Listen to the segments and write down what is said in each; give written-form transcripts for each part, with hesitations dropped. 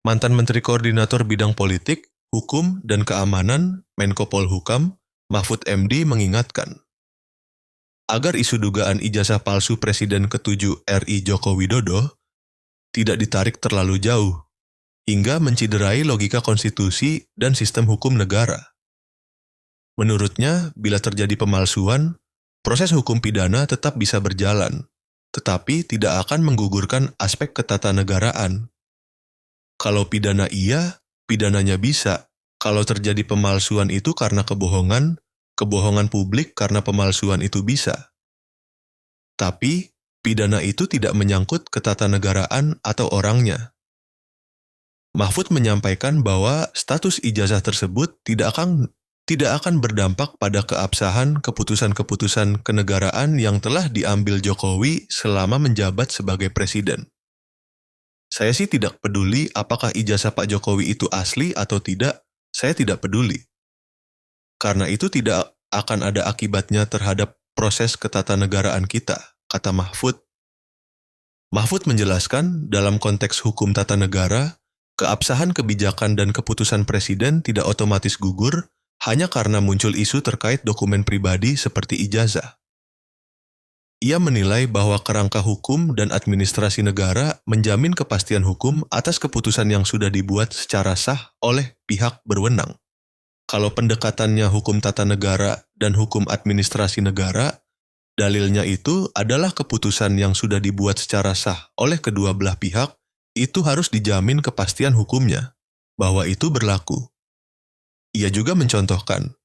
Mantan Menteri Koordinator Bidang Politik, Hukum, dan Keamanan, Menko Polhukam, Mahfud MD mengingatkan, agar isu dugaan ijazah palsu Presiden ke-7 RI Joko Widodo tidak ditarik terlalu jauh, hingga menciderai logika konstitusi dan sistem hukum negara. Menurutnya, bila terjadi pemalsuan, proses hukum pidana tetap bisa berjalan, tetapi tidak akan menggugurkan aspek ketatanegaraan. Kalau pidana iya, pidananya bisa. Kalau terjadi pemalsuan itu karena kebohongan publik karena pemalsuan itu bisa. Tapi, pidana itu tidak menyangkut ketatanegaraan atau orangnya. Mahfud menyampaikan bahwa status ijazah tersebut tidak akan berdampak pada keabsahan keputusan-keputusan kenegaraan yang telah diambil Jokowi selama menjabat sebagai presiden. Saya sih tidak peduli apakah ijazah Pak Jokowi itu asli atau tidak, saya tidak peduli. Karena itu tidak akan ada akibatnya terhadap proses ketatanegaraan kita, kata Mahfud. Mahfud menjelaskan dalam konteks hukum tata negara, keabsahan kebijakan dan keputusan presiden tidak otomatis gugur hanya karena muncul isu terkait dokumen pribadi seperti ijazah. Ia menilai bahwa kerangka hukum dan administrasi negara menjamin kepastian hukum atas keputusan yang sudah dibuat secara sah oleh pihak berwenang. Kalau pendekatannya hukum tata negara dan hukum administrasi negara, dalilnya itu adalah keputusan yang sudah dibuat secara sah oleh kedua belah pihak, itu harus dijamin kepastian hukumnya, bahwa itu berlaku. Ia juga mencontohkan,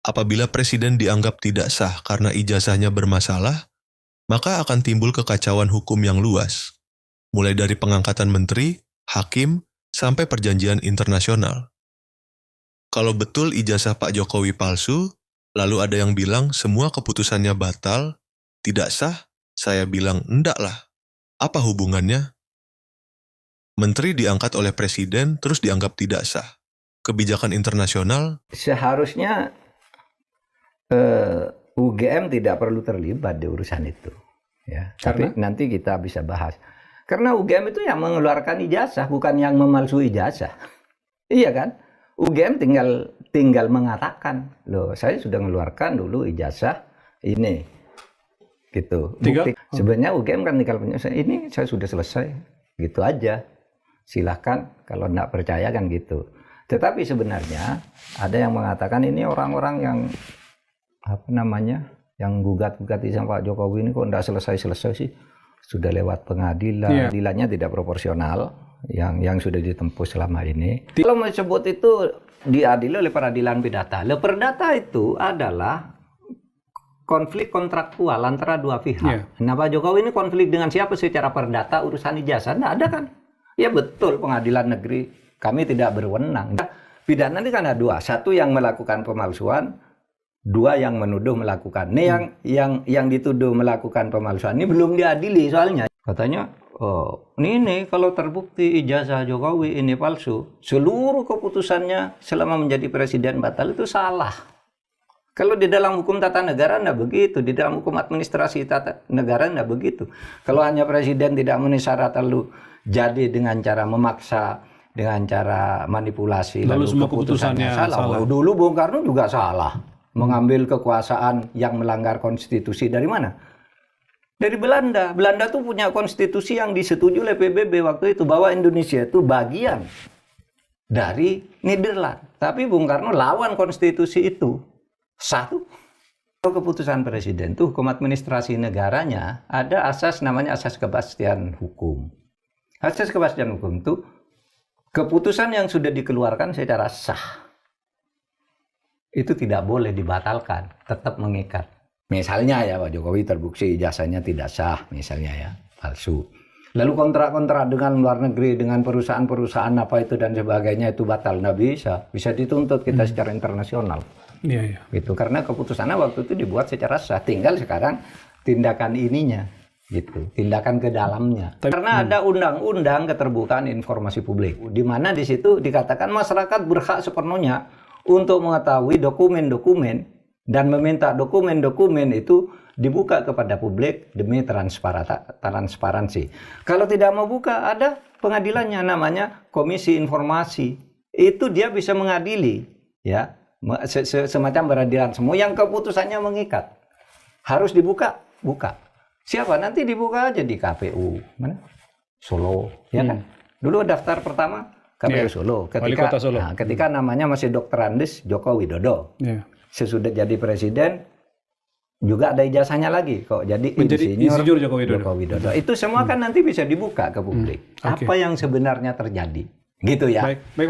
apabila presiden dianggap tidak sah karena ijazahnya bermasalah, maka akan timbul kekacauan hukum yang luas, mulai dari pengangkatan menteri, hakim, sampai perjanjian internasional. Kalau betul ijazah Pak Jokowi palsu, lalu ada yang bilang semua keputusannya batal, tidak sah, saya bilang enggak lah. Apa hubungannya? Menteri diangkat oleh presiden terus dianggap tidak sah. Kebijakan internasional seharusnya UGM tidak perlu terlibat di urusan itu, ya. Tapi nanti kita bisa bahas. Karena UGM itu yang mengeluarkan ijazah, bukan yang memalsu ijazah. Iya kan? UGM tinggal mengatakan, loh saya sudah mengeluarkan dulu ijazah ini, gitu. Bukti. Sebenarnya UGM kan tinggal penyelesaian, ini saya sudah selesai, gitu aja. Silahkan kalau tidak percaya kan gitu. Tetapi sebenarnya ada yang mengatakan ini orang-orang yang yang gugat-gugat sama Pak Jokowi ini kok tidak selesai-selesai sih, sudah lewat pengadilan, pengadilannya tidak proporsional yang sudah ditempuh selama ini. Kalau disebut itu diadili oleh peradilan perdata, perdata itu adalah konflik kontraktual antara dua pihak. Nah Pak Jokowi ini konflik dengan siapa secara perdata urusan ijazah? Tidak ada kan? Ya betul, pengadilan negeri kami tidak berwenang. Pidana ini kan ada dua, satu yang melakukan pemalsuan, dua yang menuduh melakukan. Ini yang dituduh melakukan pemalsuan ini belum diadili soalnya. Katanya, oh ini kalau terbukti ijazah Jokowi ini palsu, seluruh keputusannya selama menjadi presiden batal, itu salah. Kalau di dalam hukum tata negara tidak begitu, di dalam hukum administrasi tata negara tidak begitu. Kalau hanya presiden tidak memenuhi syarat lalu jadi dengan cara memaksa, dengan cara manipulasi, lalu semua keputusannya salah. Dulu Bung Karno juga salah. Mengambil kekuasaan yang melanggar konstitusi dari mana? Dari Belanda. Belanda tuh punya konstitusi yang disetujui oleh PBB waktu itu, bahwa Indonesia itu bagian dari Nederland. Tapi Bung Karno lawan konstitusi itu. Satu, keputusan presiden itu hukum administrasi negaranya ada asas namanya asas kepastian hukum. Asas kepastian hukum itu keputusan yang sudah dikeluarkan secara sah itu tidak boleh dibatalkan, tetap mengikat. Misalnya ya Pak Jokowi terbukti ijazahnya tidak sah, misalnya ya, palsu. Lalu kontrak-kontrak dengan luar negeri, dengan perusahaan-perusahaan apa itu dan sebagainya itu batal, nggak bisa dituntut kita secara internasional. Gitu, karena keputusannya waktu itu dibuat secara sah, tinggal sekarang tindakan ininya, gitu, tindakan ke dalamnya. Karena ada undang-undang keterbukaan informasi publik, di mana di situ dikatakan masyarakat berhak sepenuhnya untuk mengetahui dokumen-dokumen dan meminta dokumen-dokumen itu dibuka kepada publik demi transparansi. Kalau tidak mau buka, ada pengadilannya, namanya Komisi Informasi. Itu dia bisa mengadili, ya, semacam peradilan semua yang keputusannya mengikat. Harus dibuka, buka. Siapa? Nanti dibuka aja di KPU. Mana? Solo, ya kan? Dulu daftar pertama KPU Solo. Ketika Solo. Nah, ketika namanya masih Dr. Andes Joko Widodo. Sesudah jadi presiden juga ada ijazahnya lagi kok, jadi insinyur Joko Widodo. Itu semua kan nanti bisa dibuka ke publik. Apa yang sebenarnya terjadi, gitu ya. Baik.